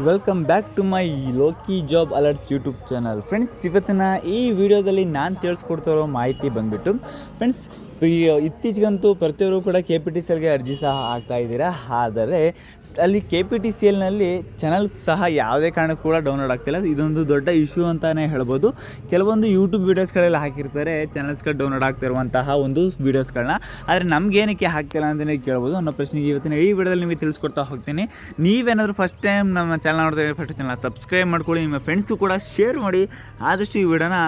Welcome back to my Loki job alerts YouTube channel. Friends, ಇವತ್ತಿನ ಈ ವಿಡಿಯೋದಲ್ಲಿ ನಾನು ತಿಳಿಸ್ಕೊಡ್ತಿರೋ ಮಾಹಿತಿ ಬಂದುಬಿಟ್ಟು ಫ್ರೆಂಡ್ಸ್, ಇತ್ತೀಚೆಗಂತೂ ಪ್ರತಿಯೊಬ್ಬರು ಕೂಡ KPTCLಗೆ ಅರ್ಜಿ ಸಹ ಹಾಕ್ತಾ ಇದ್ದೀರಾ. ಆದರೆ ಅಲ್ಲಿ KPTCLನಲ್ಲಿ ಚಾನಲ್ ಸಹ ಯಾವುದೇ ಕಾರಣಕ್ಕೂ ಕೂಡ ಡೌನ್ಲೋಡ್ ಆಗ್ತಿಲ್ಲ. ಇದೊಂದು ದೊಡ್ಡ ಇಶ್ಯೂ ಅಂತಲೇ ಹೇಳ್ಬೋದು. ಕೆಲವೊಂದು ಯೂಟ್ಯೂಬ್ ವೀಡಿಯೋಸ್ಗಳೆಲ್ಲ ಹಾಕಿರ್ತಾರೆ ಚಾನಲ್ಸ್ಗಳು ಡೌನ್ಲೋಡ್ ಆಗ್ತಿರುವಂತಹ ಒಂದು ವೀಡಿಯೋಸ್ಗಳನ್ನ. ಆದರೆ ನಮಗೇನಕ್ಕೆ ಹಾಕ್ತಿಲ್ಲ ಅಂತಲೇ ಕೇಳ್ಬೋದು ಅನ್ನೋ ಪ್ರಶ್ನೆಗೆ ಇವತ್ತಿನ ಈ ವಿಡಿಯೋದಲ್ಲಿ ನಿಮಗೆ ತಿಳಿಸ್ಕೊಡ್ತಾ ಹೋಗ್ತೀನಿ. ನೀವೇನಾದರೂ ಫಸ್ಟ್ ಟೈಮ್ ನಮ್ಮ ಚಾನಲ್ ನೋಡ್ತಾ ಇದ್ದರೆ ಫಸ್ಟ್ ಚಾನಲ್ ಸಬ್ಸ್ಕ್ರೈಬ್ ಮಾಡ್ಕೊಳ್ಳಿ, ನಿಮ್ಮ ಫ್ರೆಂಡ್ಸ್ಗೂ ಕೂಡ ಶೇರ್ ಮಾಡಿ. ಆದಷ್ಟು ಈ ವಿಡಿಯೋನ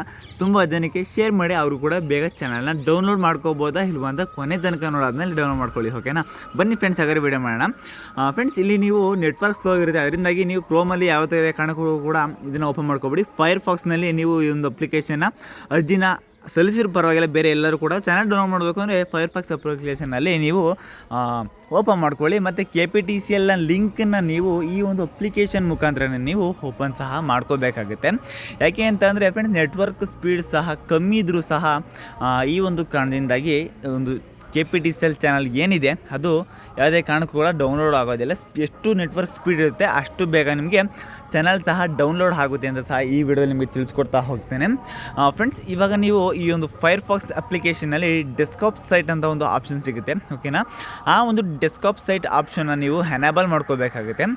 ತುಂಬ ಜನಕ್ಕೆ ಶೇರ್ ಮಾಡಿ, ಅವರು ಕೂಡ ಬೇಗ ಚಾನಲ್ನ ಡೌನ್ಲೋಡ್ ಮಾಡ್ಕೋಬೋದಾ ಇಲ್ವಾ ಅಂತ ಕೊನೆ ತನಕ ನೋಡಾದ್ಮೇಲೆ ಡೌನ್ಲೋಡ್ ಮಾಡ್ಕೊಳ್ಳಿ. ಓಕೆನಾ, ಬನ್ನಿ ಫ್ರೆಂಡ್ಸ್, ಹಾಗಾದ್ರೆ ವಿಡಿಯೋ ಮಾಡೋಣ. ಫ್ರೆಂಡ್ಸ್, ಇಲ್ಲಿ ನೀವು ನೆಟ್ವರ್ಕ್ ಸ್ಲೋ ಆಗಿರುತ್ತೆ, ಅದರಿಂದಾಗಿ ನೀವು ಕ್ರೋಮಲ್ಲಿ ಯಾವುದೇ ಕಾರಣಕ್ಕೂ ಕೂಡ ಇದನ್ನು ಓಪನ್ ಮಾಡ್ಕೊಬೇಡಿ. ಫೈರ್ಫಾಕ್ಸ್ನಲ್ಲಿ ನೀವು ಈ ಒಂದು ಅಪ್ಲಿಕೇಶನ್ನ ಅರ್ಜಿನ ಸಲ್ಲಿಸಿರೋ ಪರವಾಗಿಲ್ಲ, ಬೇರೆ ಎಲ್ಲರೂ ಕೂಡ ಚಾನಲ್ ಡೌನ್ಲೋಡ್ ಮಾಡಬೇಕು ಅಂದರೆ ಫೈರ್ಫಾಕ್ಸ್ ಅಪ್ಲಿಕೇಶನಲ್ಲಿ ನೀವು ಓಪನ್ ಮಾಡ್ಕೊಳ್ಳಿ. ಮತ್ತು KPTCLನ ಲಿಂಕನ್ನು ನೀವು ಈ ಒಂದು ಅಪ್ಲಿಕೇಶನ್ ಮುಖಾಂತರ ನೀವು ಓಪನ್ ಸಹ ಮಾಡ್ಕೋಬೇಕಾಗುತ್ತೆ. ಯಾಕೆ ಅಂತಂದರೆ ಫ್ರೆಂಡ್ಸ್, ನೆಟ್ವರ್ಕ್ ಸ್ಪೀಡ್ ಸಹ ಕಮ್ಮಿ ಇದ್ದರೂ ಸಹ ಈ ಒಂದು ಕಾರಣದಿಂದಾಗಿ ಒಂದು KPTCL ಚಾನಲ್ ಏನಿದೆ ಅದು ಯಾವುದೇ ಕಾರಣಕ್ಕೂ ಕೂಡ ಡೌನ್ಲೋಡ್ ಆಗೋದಿಲ್ಲ. ಎಷ್ಟು ನೆಟ್ವರ್ಕ್ ಸ್ಪೀಡ್ ಇರುತ್ತೆ ಅಷ್ಟು ಬೇಗ ನಿಮಗೆ ಚಾನಲ್ ಸಹ ಡೌನ್ಲೋಡ್ ಆಗುತ್ತೆ ಅಂತ ಸಹ ಈ ವಿಡಿಯೋದಲ್ಲಿ ನಿಮಗೆ ತಿಳಿಸ್ಕೊಡ್ತಾ ಹೋಗ್ತೇನೆ. ಫ್ರೆಂಡ್ಸ್, ಇವಾಗ ನೀವು ಈ ಒಂದು ಫೈರ್ಫಾಕ್ಸ್ ಅಪ್ಲಿಕೇಶನಲ್ಲಿ ಡೆಸ್ಕ್ಟಾಪ್ ಸೈಟ್ ಅಂತ ಒಂದು ಆಪ್ಷನ್ ಸಿಗುತ್ತೆ. ಓಕೆನಾ, ಆ ಒಂದು ಡೆಸ್ಕ್ಟಾಪ್ ಸೈಟ್ ಆಪ್ಷನ್ನ ನೀವು ಎನೇಬಲ್ ಮಾಡ್ಕೋಬೇಕಾಗುತ್ತೆ.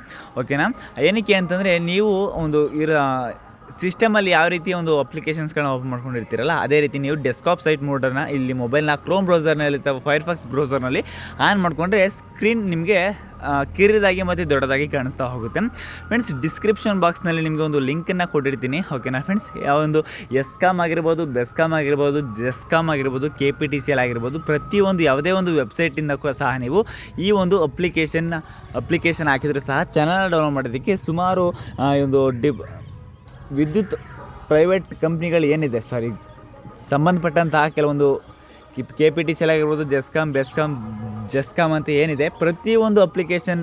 ಓಕೆನಾ, ಏನಕ್ಕೆ ಅಂತಂದರೆ ನೀವು ಒಂದು ಸಿಸ್ಟಮಲ್ಲಿ ಯಾವ ರೀತಿ ಒಂದು ಅಪ್ಲಿಕೇಶನ್ಸ್ಗಳನ್ನ ಓಪನ್ ಮಾಡ್ಕೊಂಡಿರ್ತೀರಲ್ಲ, ಅದೇ ರೀತಿ ನೀವು ಡೆಸ್ಕ್ಟಾಪ್ ಸೈಟ್ ಮೋಡನ್ನು ಇಲ್ಲಿ ಮೊಬೈಲ್ನ ಕ್ರೋಮ್ ಬ್ರೌಸರ್ನಲ್ಲಿ ಅಥವಾ ಫೈರ್ಫಾಕ್ಸ್ ಬ್ರೌಸರ್ನಲ್ಲಿ ಆನ್ ಮಾಡಿಕೊಂಡ್ರೆ ಸ್ಕ್ರೀನ್ ನಿಮಗೆ ಕಿರಿದಾಗಿ ಮತ್ತು ದೊಡ್ಡದಾಗಿ ಕಾಣಿಸ್ತಾ ಹೋಗುತ್ತೆ. ಫ್ರೆಂಡ್ಸ್, ಡಿಸ್ಕ್ರಿಪ್ಷನ್ ಬಾಕ್ಸ್ನಲ್ಲಿ ನಿಮಗೆ ಒಂದು ಲಿಂಕನ್ನು ಕೊಟ್ಟಿರ್ತೀನಿ. ಓಕೆನಾ ಫ್ರೆಂಡ್ಸ್, ಯಾವೊಂದು ಎಸ್ಕಾಮ್ ಆಗಿರ್ಬೋದು, ಬೆಸ್ಕಾಮ್ ಆಗಿರ್ಬೋದು, ಜೆಸ್ಕಾಮ್ ಆಗಿರ್ಬೋದು, KPTCL ಆಗಿರ್ಬೋದು, ಪ್ರತಿಯೊಂದು ಯಾವುದೇ ಒಂದು ವೆಬ್ಸೈಟಿಂದ ಕೂಡ ಸಹ ನೀವು ಈ ಒಂದು ಅಪ್ಲಿಕೇಶನ್ ಹಾಕಿದರೂ ಸಹ ಚಾನಲ್ ಡೌನ್ಲೋಡ್ ಮಾಡೋದಕ್ಕೆ ಸುಮಾರು ಒಂದು ವಿದ್ಯುತ್ ಪ್ರೈವೇಟ್ ಕಂಪ್ನಿಗಳು ಏನಿದೆ ಸಂಬಂಧಪಟ್ಟಂತಹ ಕೆಲವೊಂದು KPTCL ಆಗಿರ್ಬೋದು, ಜೆಸ್ಕಾಮ್ ಅಂತ ಏನಿದೆ, ಪ್ರತಿಯೊಂದು ಅಪ್ಲಿಕೇಶನ್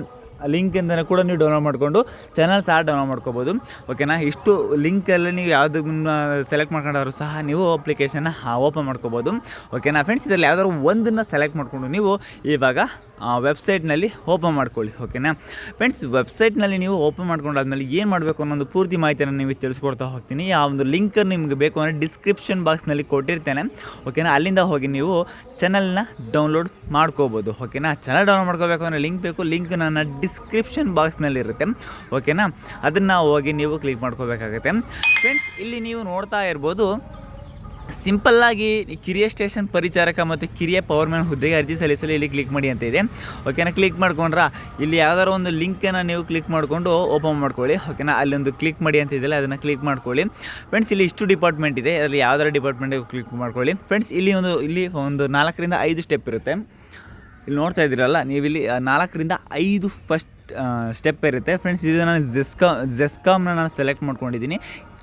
ಲಿಂಕಿಂದ ಕೂಡ ನೀವು ಡೌನ್ಲೋಡ್ ಮಾಡಿಕೊಂಡು ಚಾನಲ್ ಸಹ ಡೌನ್ಲೋಡ್ ಮಾಡ್ಕೋಬೋದು. ಓಕೆನಾ, ಇಷ್ಟು ಲಿಂಕಲ್ಲಿ ನೀವು ಯಾವುದನ್ನ ಸೆಲೆಕ್ಟ್ ಮಾಡ್ಕೊಂಡಾದ್ರೂ ಸಹ ನೀವು ಅಪ್ಲಿಕೇಶನ್ನ ಓಪನ್ ಮಾಡ್ಕೋಬೋದು. ಓಕೆನಾ ಫ್ರೆಂಡ್ಸ್, ಇದರಲ್ಲಿ ಯಾವ್ದಾದ್ರು ಒಂದನ್ನು ಸೆಲೆಕ್ಟ್ ಮಾಡಿಕೊಂಡು ನೀವು ಇವಾಗ ವೆಬ್ಸೈಟ್ನಲ್ಲಿ ಓಪನ್ ಮಾಡ್ಕೊಳ್ಳಿ. ಓಕೆನಾ ಫ್ರೆಂಡ್ಸ್, ವೆಬ್ಸೈಟ್ನಲ್ಲಿ ನೀವು ಓಪನ್ ಮಾಡ್ಕೊಂಡಾದ್ಮೇಲೆ ಏನು ಮಾಡಬೇಕು ಅನ್ನೋದು ಪೂರ್ತಿ ಮಾಹಿತಿಯನ್ನು ನಿಮಗೆ ತಿಳಿಸ್ಕೊಡ್ತಾ ಹೋಗ್ತೀನಿ. ಆ ಒಂದು ಲಿಂಕನ್ನು ನಿಮಗೆ ಬೇಕು ಅಂದರೆ ಡಿಸ್ಕ್ರಿಪ್ಷನ್ ಬಾಕ್ಸ್ನಲ್ಲಿ ಕೊಟ್ಟಿರ್ತೇನೆ. ಓಕೆನಾ, ಅಲ್ಲಿಂದ ಹೋಗಿ ನೀವು ಚಾನಲ್ನ ಡೌನ್ಲೋಡ್ ಮಾಡ್ಕೋಬೋದು. ಓಕೆನಾ, ಚಾನಲ್ ಡೌನ್ಲೋಡ್ ಮಾಡ್ಕೋಬೇಕು ಅಂದರೆ ಲಿಂಕ್ ಬೇಕು. ಲಿಂಕ್ ನನ್ನ ಡಿಸ್ಕ್ರಿಪ್ಷನ್ ಬಾಕ್ಸ್ನಲ್ಲಿರುತ್ತೆ. ಓಕೆನಾ, ಅದನ್ನು ಹೋಗಿ ನೀವು ಕ್ಲಿಕ್ ಮಾಡ್ಕೋಬೇಕಾಗುತ್ತೆ. ಫ್ರೆಂಡ್ಸ್, ಇಲ್ಲಿ ನೀವು ನೋಡ್ತಾ ಇರ್ಬೋದು, ಸಿಂಪಲ್ಲಾಗಿ ಕಿರಿಯ ಸ್ಟೇಷನ್ ಪರಿಚಾರಕ ಮತ್ತು ಕಿರಿಯ ಪವರ್ಮ್ಯಾನ್ ಹುದ್ದೆಗೆ ಅರ್ಜಿ ಸಲ್ಲಿಸಲು ಇಲ್ಲಿ ಕ್ಲಿಕ್ ಮಾಡಿ ಅಂತ ಇದೆ. ಓಕೆನಾ, ಕ್ಲಿಕ್ ಮಾಡ್ಕೊಂಡ್ರೆ ಇಲ್ಲಿ ಯಾವ್ದಾದ್ರು ಒಂದು ಲಿಂಕನ್ನು ನೀವು ಕ್ಲಿಕ್ ಮಾಡಿಕೊಂಡು ಓಪನ್ ಮಾಡ್ಕೊಳ್ಳಿ. ಓಕೆನಾ, ಅಲ್ಲೊಂದು ಕ್ಲಿಕ್ ಮಾಡಿ ಅಂತ ಇದೆಯಲ್ಲ, ಅದನ್ನು ಕ್ಲಿಕ್ ಮಾಡ್ಕೊಳ್ಳಿ. ಫ್ರೆಂಡ್ಸ್, ಇಲ್ಲಿ ಇಷ್ಟು ಡಿಪಾರ್ಟ್ಮೆಂಟ್ ಇದೆ, ಅದರಲ್ಲಿ ಯಾವ್ದಾರು ಡಿಪಾರ್ಟ್ಮೆಂಟಿಗೆ ಕ್ಲಿಕ್ ಮಾಡ್ಕೊಳ್ಳಿ. ಫ್ರೆಂಡ್ಸ್, ಇಲ್ಲಿ ಒಂದು 4 ರಿಂದ 5 ಸ್ಟೆಪ್ ಇರುತ್ತೆ. ಇಲ್ಲಿ ನೋಡ್ತಾ ಇದ್ದೀರಲ್ಲ, ನೀವು ಇಲ್ಲಿ 4 ರಿಂದ 5 ಫಸ್ಟ್ ಸ್ಟೆಪ್ ಇರುತ್ತೆ. ಫ್ರೆಂಡ್ಸ್, ಇದು ನಾನು ಜೆಸ್ಕಾಮ್ನ ನಾನು ಸೆಲೆಕ್ಟ್ ಮಾಡ್ಕೊಂಡಿದ್ದೀನಿ.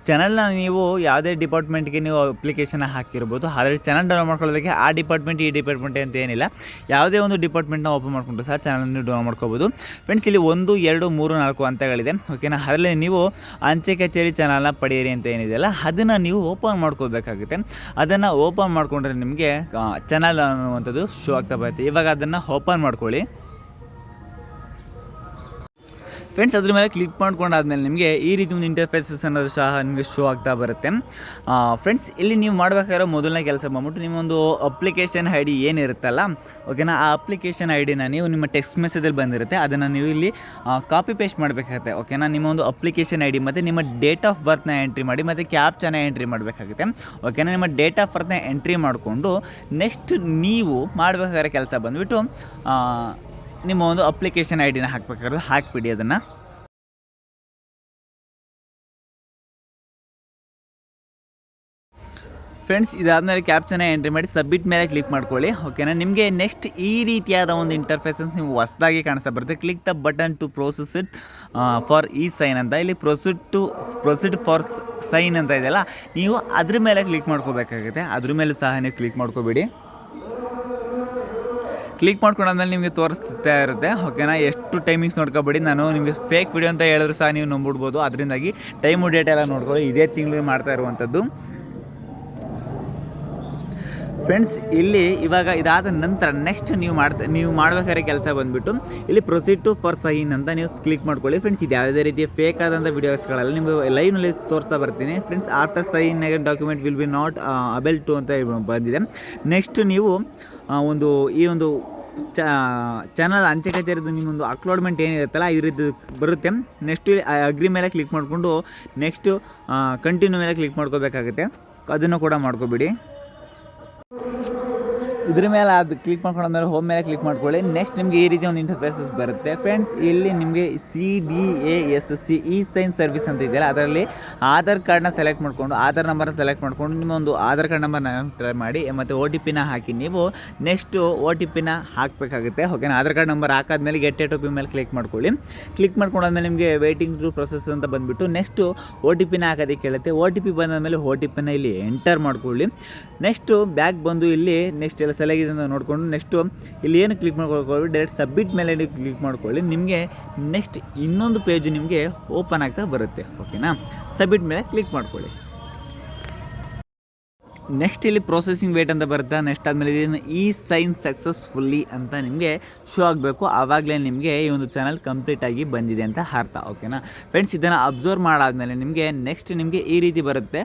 ಚಾನಲ್ನ ನೀವು ಯಾವುದೇ ಡಿಪಾರ್ಟ್ಮೆಂಟ್ಗೆ ನೀವು ಅಪ್ಲಿಕೇಶನ್ ಹಾಕಿರ್ಬೋದು. ಆದರೆ ಚಾನಲ್ ಡೌನ್ಲೋಡ್ ಮಾಡ್ಕೊಳ್ಳೋದಕ್ಕೆ ಆ ಡಿಪಾರ್ಟ್ಮೆಂಟ್ ಈ ಡಿಪಾರ್ಟ್ಮೆಂಟ್ ಅಂತ ಏನಿಲ್ಲ, ಯಾವುದೇ ಒಂದು ಡಿಪಾರ್ಟ್ಮೆಂಟ್ನ ಓಪನ್ ಮಾಡಿಕೊಂಡು ಸಹ ಚಾನಲ್ ನೀವು ಡೌನ್ಲೋಡ್ ಮಾಡ್ಕೋಬೋದು. ಫ್ರೆಂಡ್ಸ್, ಇಲ್ಲಿ 1, 2, 3, 4 ಹಂತಗಳಿದೆ. ಓಕೆನಾ, ಅದರಲ್ಲಿ ನೀವು ಅಂಚೆ ಕಚೇರಿ ಚಾನಲ್ನ ಪಡೆಯಿರಿ ಅಂತ ಏನಿದೆಯಲ್ಲ, ಅದನ್ನು ನೀವು ಓಪನ್ ಮಾಡ್ಕೋಬೇಕಾಗುತ್ತೆ. ಅದನ್ನು ಓಪನ್ ಮಾಡಿಕೊಂಡ್ರೆ ನಿಮಗೆ ಚಾನಲ್ ಅನ್ನುವಂಥದ್ದು ಶೋ ಆಗ್ತಾ ಬರುತ್ತೆ. ಇವಾಗ ಅದನ್ನು ಓಪನ್ ಮಾಡ್ಕೊಳ್ಳಿ. ಫ್ರೆಂಡ್ಸ್, ಅದ್ರ ಮೇಲೆ ಕ್ಲಿಕ್ ಮಾಡ್ಕೊಂಡಾದ್ಮೇಲೆ ನಿಮಗೆ ಈ ರೀತಿ ಒಂದು ಇಂಟರ್ಫೇಸಸ್ ಅನ್ನೋದು ಸಹ ನಿಮಗೆ ಶೋ ಆಗ್ತಾ ಬರುತ್ತೆ. ಫ್ರೆಂಡ್ಸ್, ಇಲ್ಲಿ ನೀವು ಮಾಡಬೇಕಾಗಿರೋ ಮೊದಲನೇ ಕೆಲಸ ಬಂದ್ಬಿಟ್ಟು ನಿಮ್ಮೊಂದು ಅಪ್ಲಿಕೇಶನ್ ID ಏನಿರುತ್ತಲ್ಲ, ಓಕೆನಾ, ಆ ಅಪ್ಲಿಕೇಶನ್ IDನ ನೀವು ನಿಮ್ಮ ಟೆಕ್ಸ್ಟ್ ಮೆಸೇಜಲ್ಲಿ ಬಂದಿರುತ್ತೆ, ಅದನ್ನು ನೀವು ಇಲ್ಲಿ ಕಾಪಿ ಪೇಸ್ಟ್ ಮಾಡಬೇಕಾಗುತ್ತೆ. ಓಕೆನಾ, ನಿಮ್ಮ ಒಂದು ಅಪ್ಲಿಕೇಶನ್ ID ಮತ್ತು ನಿಮ್ಮ ಡೇಟ್ ಆಫ್ ಬರ್ತ್ನ ಎಂಟ್ರಿ ಮಾಡಿ ಮತ್ತು ಕ್ಯಾಪ್ಚಾನ ಎಂಟ್ರಿ ಮಾಡಬೇಕಾಗುತ್ತೆ. ಓಕೆನಾ, ನಿಮ್ಮ ಡೇಟ್ ಆಫ್ ಬರ್ತ್ನ ಎಂಟ್ರಿ ಮಾಡಿಕೊಂಡು ನೆಕ್ಸ್ಟ್ ನೀವು ಮಾಡಬೇಕಾಗಿರೋ ಕೆಲಸ ಬಂದುಬಿಟ್ಟು ನಿಮ್ಮ ಒಂದು ಅಪ್ಲಿಕೇಶನ್ IDನ ಹಾಕಬೇಕಾದ್ರೆ ಹಾಕಿಬಿಡಿ ಅದನ್ನು. ಫ್ರೆಂಡ್ಸ್, ಇದಾದಮೇಲೆ ಕ್ಯಾಪ್ಚನ ಎಂಟ್ರಿ ಮಾಡಿ ಸಬ್ಮಿಟ್ ಮೇಲೆ ಕ್ಲಿಕ್ ಮಾಡ್ಕೊಳ್ಳಿ. ಓಕೆನಾ, ನಿಮಗೆ ನೆಕ್ಸ್ಟ್ ಈ ರೀತಿಯಾದ ಒಂದು ಇಂಟರ್ಫೇಸಸ್ ನೀವು ಹೊಸದಾಗಿ ಕಾಣಿಸ್ತಾ ಬರುತ್ತೆ. Click the button to proceed for e sign ಅಂತ, ಇಲ್ಲಿ ಪ್ರೊಸೀಡ್ ಫಾರ್ ಸೈನ್ ಅಂತ ಇದೆಯಲ್ಲ, ನೀವು ಅದ್ರ ಮೇಲೆ ಕ್ಲಿಕ್ ಮಾಡ್ಕೋಬೇಕಾಗುತ್ತೆ. ಅದ್ರ ಮೇಲೆ ಸಹ ನೀವು ಕ್ಲಿಕ್ ಮಾಡ್ಕೋಬೇಡಿ. ಕ್ಲಿಕ್ ಮಾಡ್ಕೊಂಡಾದ್ಮೇಲೆ ನಿಮಗೆ ತೋರಿಸ್ತಾ ಇರುತ್ತೆ. ಓಕೆನಾ, ಎಷ್ಟು ಟೈಮಿಂಗ್ಸ್ ನೋಡ್ಕೊಬೇಡಿ. ನಾನು ನಿಮಗೆ ಫೇಕ್ ವಿಡಿಯೋ ಅಂತ ಹೇಳಿದ್ರು ಸಹ ನೀವು ನಂಬಿಡ್ಬೋದು. ಅದರಿಂದಾಗಿ ಟೈಮು ಡೇಟ್ ಎಲ್ಲ ನೋಡ್ಕೊಳ್ಳಿ. ಇದೇ ತಿಂಗಳು ಮಾಡ್ತಾ ಇರುವಂಥದ್ದು. ಫ್ರೆಂಡ್ಸ್ ಇಲ್ಲಿ ಇವಾಗ ಇದಾದ ನಂತರ ನೆಕ್ಸ್ಟ್ ನೀವು ಮಾಡಬೇಕಾದ್ರೆ ಕೆಲಸ ಬಂದುಬಿಟ್ಟು ಇಲ್ಲಿ ಪ್ರೊಸೀಡ್ ಟು ಫಾರ್ ಸೈನ್ ಅಂತ ನೀವು ಕ್ಲಿಕ್ ಮಾಡ್ಕೊಳ್ಳಿ. ಫ್ರೆಂಡ್ಸ್ ಇದು ಯಾವುದೇ ರೀತಿಯ ಫೇಕ್ ಆದಂಥ ವೀಡಿಯೋಸ್ಗಳಲ್ಲಿ ನಿಮಗೆ ಲೈವ್ನಲ್ಲಿ ತೋರಿಸ್ತಾ ಬರ್ತೀನಿ. Friends after sign document will be not able to ಅಂತ ಬಂದಿದೆ. ನೆಕ್ಸ್ಟ್ ನೀವು ಈ ಒಂದು ಚಾನಲ್ ಅಂಚೆ ಕಚೇರಿದು ನಿಮ್ಮೊಂದು ಅಪ್ಲೋಡ್ಮೆಂಟ್ ಏನಿರುತ್ತಲ್ಲ ಈ ರೀತಿ ಬರುತ್ತೆ. ನೆಕ್ಸ್ಟ್ ಅಗ್ರಿ ಮೇಲೆ ಕ್ಲಿಕ್ ಮಾಡಿಕೊಂಡು ನೆಕ್ಸ್ಟು ಕಂಟಿನ್ಯೂ ಮೇಲೆ ಕ್ಲಿಕ್ ಮಾಡ್ಕೋಬೇಕಾಗುತ್ತೆ. ಅದನ್ನು ಕೂಡ ಮಾಡ್ಕೊಬಿಡಿ. ಇದ್ರ ಮೇಲೆ ಅದು ಕ್ಲಿಕ್ ಮಾಡ್ಕೊಂಡ್ಮೇಲೆ ಹೋಮ್ ಮೇಲೆ ಕ್ಲಿಕ್ ಮಾಡ್ಕೊಳ್ಳಿ. ನೆಕ್ಸ್ಟ್ ನಿಮಗೆ ಈ ರೀತಿ ಒಂದು ಇಂಟರ್ಫೇಸಸ್ ಬರುತ್ತೆ. ಫ್ರೆಂಡ್ಸ್ ಇಲ್ಲಿ ನಿಮಗೆ CDASC ಇ ಸೈನ್ ಸರ್ವಿಸ್ ಅಂತ ಇದೆಯಲ್ಲ, ಅದರಲ್ಲಿ ಆಧಾರ್ ಕಾರ್ಡ್ನ ಸೆಲೆಕ್ಟ್ ಮಾಡಿಕೊಂಡು ಆಧಾರ್ ನಂಬರ್ನ ಸೆಲೆಕ್ಟ್ ಮಾಡಿಕೊಂಡು ನಿಮ್ಮ ಒಂದು ಆಧಾರ್ ಕಾರ್ಡ್ ನಂಬರ್ನ ಟ್ರೈ ಮಾಡಿ ಮತ್ತು OTP ಹಾಕಿ ನೀವು ನೆಕ್ಸ್ಟು OTP ಹಾಕಬೇಕಾಗುತ್ತೆ. ಓಕೆನಾ. ಆಧಾರ್ ಕಾರ್ಡ್ ನಂಬರ್ ಹಾಕಾದ್ಮೇಲೆ ಗೆಟ್ OTP ಮೇಲೆ ಕ್ಲಿಕ್ ಮಾಡ್ಕೊಳ್ಳಿ. ಕ್ಲಿಕ್ ಮಾಡ್ಕೊಂಡಾದ್ಮೇಲೆ ನಿಮಗೆ ವೇಟಿಂಗ್ ಟು ಪ್ರೊಸೆಸ್ ಅಂತ ಬಂದುಬಿಟ್ಟು ನೆಕ್ಸ್ಟು OTP ಹಾಕೋದಕ್ಕೆ ಕೇಳುತ್ತೆ. OTP ಬಂದಾದಮೇಲೆ OTP ಇಲ್ಲಿ ಎಂಟರ್ ಮಾಡ್ಕೊಳ್ಳಿ. ನೆಕ್ಸ್ಟು ಬ್ಯಾಕ್ ಬಂದು ಇಲ್ಲಿ ನೆಕ್ಸ್ಟ್ ಎಲ್ಲ ಸೆಲೆಕ್ಟ್ ಅಂತ ನೋಡಿಕೊಂಡು ನೆಕ್ಸ್ಟು ಇಲ್ಲಿ ಏನು ಕ್ಲಿಕ್ ಮಾಡ್ಕೊಳ್ಳಿ, ಡೈರೆಕ್ಟ್ ಸಬ್ಮಿಟ್ ಮೇಲೆ ಕ್ಲಿಕ್ ಮಾಡ್ಕೊಳ್ಳಿ. ನಿಮಗೆ ನೆಕ್ಸ್ಟ್ ಇನ್ನೊಂದು ಪೇಜ್ ನಿಮಗೆ ಓಪನ್ ಆಗ್ತಾ ಬರುತ್ತೆ. ಓಕೆನಾ. ಸಬ್ಮಿಟ್ ಮೇಲೆ ಕ್ಲಿಕ್ ಮಾಡ್ಕೊಳ್ಳಿ. ನೆಕ್ಸ್ಟ್ ಇಲ್ಲಿ ಪ್ರೊಸೆಸಿಂಗ್ ವೇಟ್ ಅಂತ ಬರುತ್ತೆ. ನೆಕ್ಸ್ಟ್ ಆದಮೇಲೆ ಇದನ್ನು ಈ ಸೈನ್ ಸಕ್ಸಸ್ಫುಲ್ಲಿ ಅಂತ ನಿಮಗೆ ಶೋ ಆಗಬೇಕು. ಆವಾಗಲೇ ನಿಮಗೆ ಈ ಒಂದು ಚಾನಲ್ ಕಂಪ್ಲೀಟಾಗಿ ಬಂದಿದೆ ಅಂತ ಅರ್ಥ. ಓಕೆನಾ ಫ್ರೆಂಡ್ಸ್. ಇದನ್ನು ಅಬ್ಸರ್ವ್ ಮಾಡಾದಮೇಲೆ ನಿಮಗೆ ನೆಕ್ಸ್ಟ್ ನಿಮಗೆ ಈ ರೀತಿ ಬರುತ್ತೆ,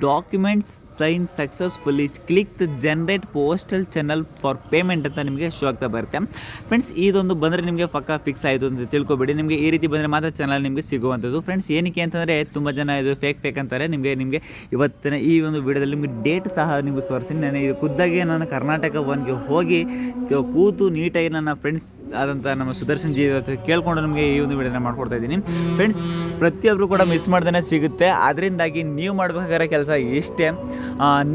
documents sign successfully, click the generate postal channel for payment ಅಂತ ನಿಮಗೆ ಶೋ ಆಗ್ತಾ ಬರುತ್ತೆ. ಫ್ರೆಂಡ್ಸ್ ಇದೊಂದು ಬಂದರೆ ನಿಮಗೆ ಪಕ್ಕ ಫಿಕ್ಸ್ ಆಯಿತು ಅಂತ ತಿಳ್ಕೊಬೇಡಿ. ನಿಮಗೆ ಈ ರೀತಿ ಬಂದರೆ ಮಾತ್ರ ಚಾನಲ್ ನಿಮಗೆ ಸಿಗುವಂಥದ್ದು. ಫ್ರೆಂಡ್ಸ್ ಏನಕ್ಕೆ ಅಂತಂದರೆ ತುಂಬ ಜನ ಇದು ಫೇಕ್ ಅಂತಾರೆ. ನಿಮಗೆ ಇವತ್ತಿನ ಈ ಒಂದು ವಿಡಿಯೋದಲ್ಲಿ ನಿಮಗೆ ಡೇಟ್ ಸಹ ನೀವು ತೋರಿಸ್ತೀನಿ. ನಾನು ಇದು ಖುದ್ದಾಗಿ ನಾನು ಕರ್ನಾಟಕ ಒನ್ಗೆ ಹೋಗಿ ಕೂತು ನೀಟಾಗಿ ನನ್ನ ಫ್ರೆಂಡ್ಸ್ ಆದಂಥ ನಮ್ಮ ಸುದರ್ಶನ್ ಜಿ ಕೇಳ್ಕೊಂಡು ನಿಮಗೆ ಈ ಒಂದು ವಿಡಿಯೋನ ಮಾಡ್ಕೊಡ್ತಾ ಇದ್ದೀನಿ. ಫ್ರೆಂಡ್ಸ್ ಪ್ರತಿಯೊಬ್ಬರು ಕೂಡ ಮಿಸ್ ಮಾಡ್ದೇ ಸಿಗುತ್ತೆ. ಅದರಿಂದಾಗಿ ನೀವು ಮಾಡಬೇಕಾಗಿರೋ ಕೆಲಸ ಇಷ್ಟೇ.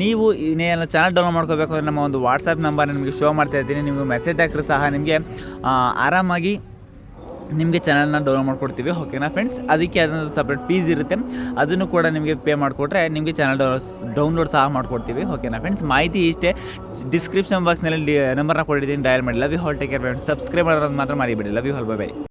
ನೀವು ಇನ್ನೇನು ಚಾನಲ್ ಡೌನ್ಲೋಡ್ ಮಾಡ್ಕೋಬೇಕು ಅಂದರೆ ನಮ್ಮ ಒಂದು ವಾಟ್ಸಪ್ ನಂಬರ್ ನಿಮಗೆ ಶೋ ಮಾಡ್ತಾ ಇರ್ತೀನಿ. ನಿಮಗೆ ಮೆಸೇಜ್ ಹಾಕಿದ್ರೆ ಸಹ ನಿಮಗೆ ಆರಾಮಾಗಿ ನಿಮಗೆ ಚಾನಲ್ನ ಡೌನ್ಲೋಡ್ ಮಾಡ್ಕೊಡ್ತೀವಿ. ಓಕೆನಾ ಫ್ರೆಂಡ್ಸ್. ಅದಕ್ಕೆ ಅದೊಂದು ಸಪ್ರೇಟ್ ಫೀಸ್ ಇರುತ್ತೆ, ಅದನ್ನು ಕೂಡ ನಿಮಗೆ ಪೇ ಮಾಡಿಕೊಟ್ರೆ ನಿಮಗೆ ಚಾನಲ್ ಡೌನ್ಲೋಡ್ ಸಹ ಮಾಡ್ಕೊಡ್ತೀವಿ. ಓಕೆನಾ ಫ್ರೆಂಡ್ಸ್. ಮಾಹಿತಿ ಇಷ್ಟೇ. ಡಿಸ್ಕ್ರಿಪ್ಷನ್ ಬಾಕ್ಸ್ನಲ್ಲಿ ನಂಬರ್ನ ಕೊಟ್ಟಿದ್ದೀನಿ, ಡಯಲ್ ಮಾಡಿ. Love you all, take care friends. Subscribe ಮಾಡೋದು ಮಾತ್ರ ಮರಿಬೇಡಿ. Love you all, bye by.